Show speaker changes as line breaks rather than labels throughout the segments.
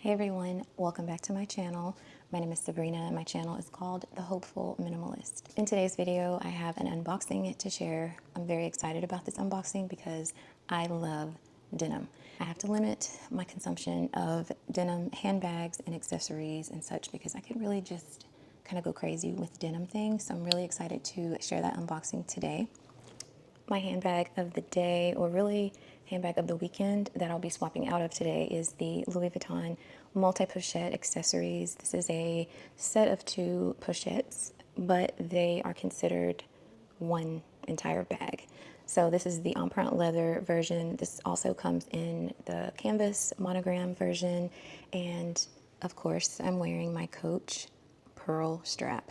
Hey everyone, welcome back to my channel. My name is Sabrina and my channel is called The Hopeful Minimalist. In today's video, I have an unboxing to share. I'm very excited about this unboxing because I love denim. I have to limit my consumption of denim handbags and accessories and such because I could really just kind of go crazy with denim things. So I'm really excited to share that unboxing today. My handbag of the day, or really handbag of the weekend that I'll be swapping out of today, is the Louis Vuitton multi-pochette accessories. This is a set of 2 pochettes, but they are considered one entire bag. So this is the empreinte leather version. This also comes in the canvas monogram version. And of course, I'm wearing my Coach pearl strap.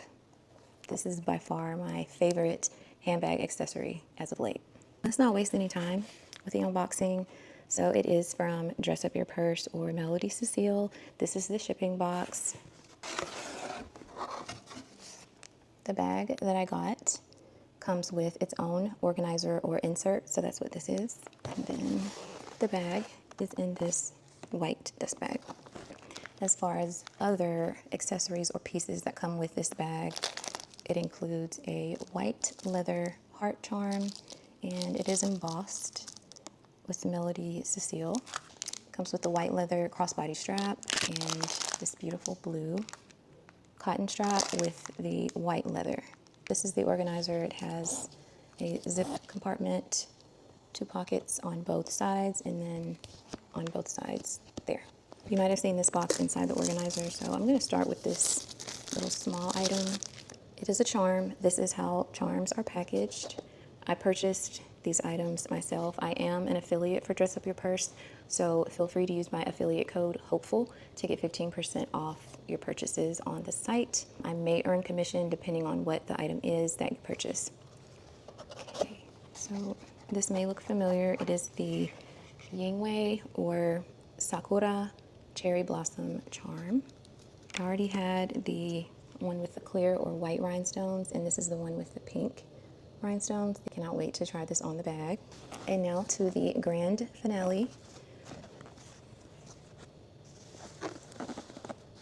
This is by far my favorite handbag accessory as of late. Let's not waste any time with the unboxing. So it is from Dress Up Your Purse or Melody Cecile. This is the shipping box. The bag that I got comes with its own organizer or insert, so that's what this is. And then the bag is in this white dust bag. As far as other accessories or pieces that come with this bag, it includes a white leather heart charm, and it is embossed with Melody Cecile. Comes with the white leather crossbody strap and this beautiful blue cotton strap with the white leather. This is the organizer. It has a zip compartment, 2 pockets on both sides, and then on both sides there. You might have seen this box inside the organizer, so I'm going to start with this little small item. It is a charm. This is how charms are packaged. I purchased these items myself. I am an affiliate for Dress Up Your Purse, so feel free to use my affiliate code HOPEFUL to get 15% off your purchases on the site. I may earn commission depending on what the item is that you purchase. Okay, so this may look familiar. It is the Yingwei or Sakura Cherry Blossom Charm. I already had the one with the clear or white rhinestones, and this is the one with the pink rhinestones. I cannot wait to try this on the bag. And now to the grand finale.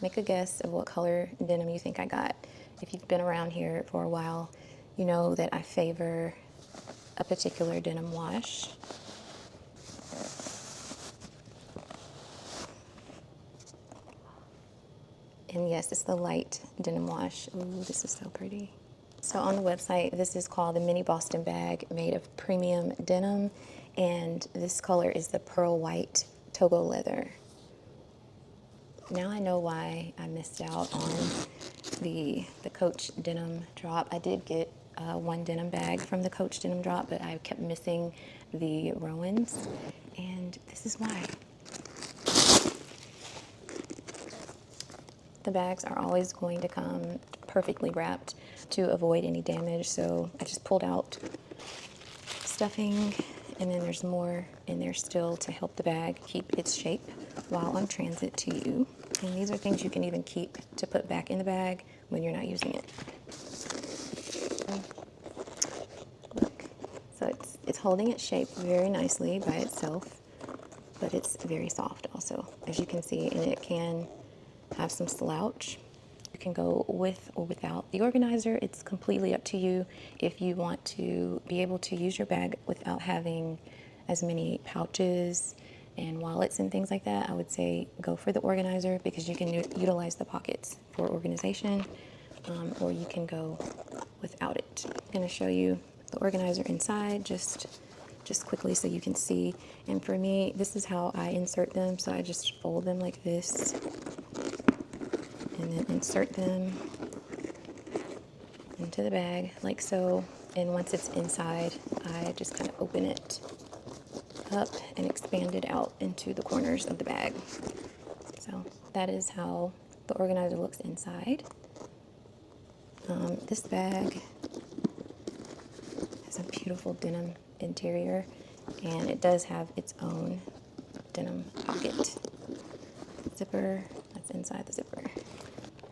Make a guess of what color denim you think I got. If you've been around here for a while, you know that I favor a particular denim wash. And yes, it's the light denim wash. Ooh, this is so pretty. So on the website, this is called the Mini Boston Bag, made of premium denim. And this color is the pearl white Togo leather. Now I know why I missed out on the Coach denim drop. I did get one denim bag from the Coach denim drop, but I kept missing the Rowans. And this is why. The bags are always going to come perfectly wrapped to avoid any damage, so I just pulled out stuffing, and then there's more in there still to help the bag keep its shape while on transit to you. And these are things you can even keep to put back in the bag when you're not using it. Look, so it's holding its shape very nicely by itself, but it's very soft also, as you can see, and it can have some slouch. You can go with or without the organizer. It's completely up to you. If you want to be able to use your bag without having as many pouches and wallets and things like that, I would say go for the organizer because you can utilize the pockets for organization, or you can go without it. I'm going to show you the organizer inside just quickly so you can see. And for me, this is how I insert them. So I just fold them like this, and then insert them into the bag like so. And once it's inside, I just kind of open it up and expand it out into the corners of the bag. So that is how the organizer looks inside. This bag has a beautiful denim interior, and it does have its own denim pocket. Zipper, that's inside the zipper.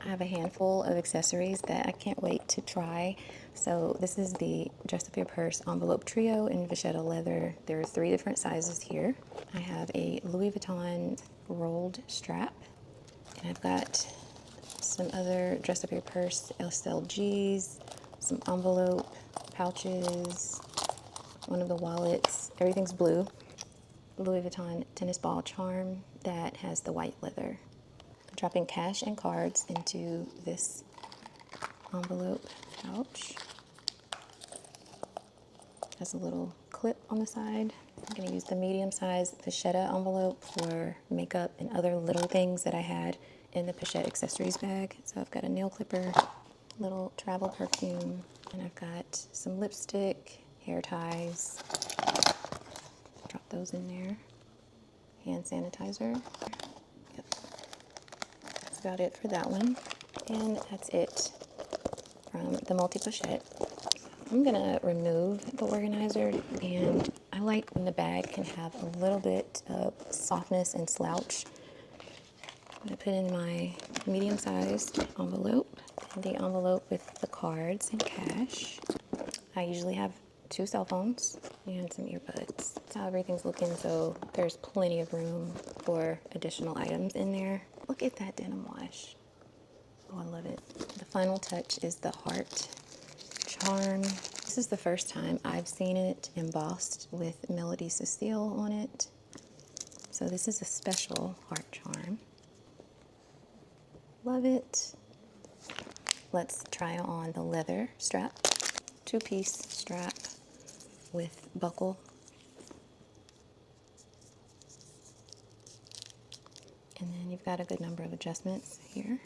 I have a handful of accessories that I can't wait to try. So this is the Dress Up Your Purse envelope trio in vachetta leather. There are 3 different sizes here. I have a Louis Vuitton rolled strap. And I've got some other dress up your purse SLGs, some envelope pouches, one of the wallets. Everything's blue. Louis Vuitton tennis ball charm that has the white leather. I'm dropping cash and cards into this envelope pouch. Has a little clip on the side. I'm going to use the medium-sized pochetta envelope for makeup and other little things that I had in the pochette accessories bag. So I've got a nail clipper, little travel perfume, and I've got some lipstick, hair ties. Drop those in there. Hand sanitizer. Yep. That's about it for that one. And that's it from the multi-pochette. I'm gonna remove the organizer, and I like when the bag can have a little bit of softness and slouch. I'm gonna put in my medium-sized envelope, the envelope with the cards and cash. I usually have 2 cell phones and some earbuds. That's how everything's looking, so there's plenty of room for additional items in there. Look at that denim wash. Oh, I love it. The final touch is the heart charm. This is the first time I've seen it embossed with Melody Cecile on it. So this is a special heart charm. Love it. Let's try on the leather strap. 2-piece strap with buckle. And then you've got a good number of adjustments here.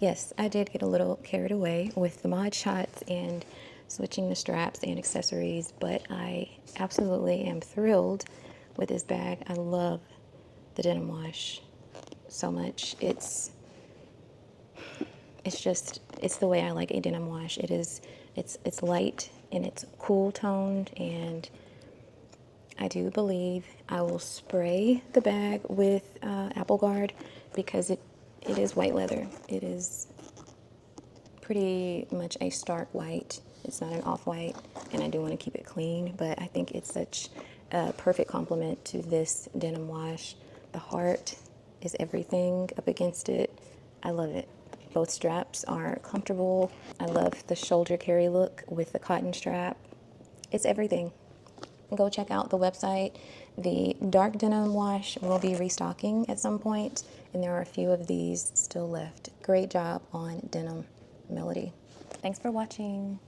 Yes, I did get a little carried away with the mod shots and switching the straps and accessories, but I absolutely am thrilled with this bag. I love the denim wash so much. It's the way I like a denim wash. It's light and it's cool toned, and I do believe I will spray the bag with Apple Guard because it is white leather. It is pretty much a stark white. It's not an off-white, and I do want to keep it clean, but I think it's such a perfect complement to this denim wash. The heart is everything up against it. I love it. Both straps are comfortable. I love the shoulder carry look with the cotton strap. It's everything. Go check out the website. The dark denim wash will be restocking at some point, and there are a few of these still left. Great job on denim, Melody. Thanks for watching.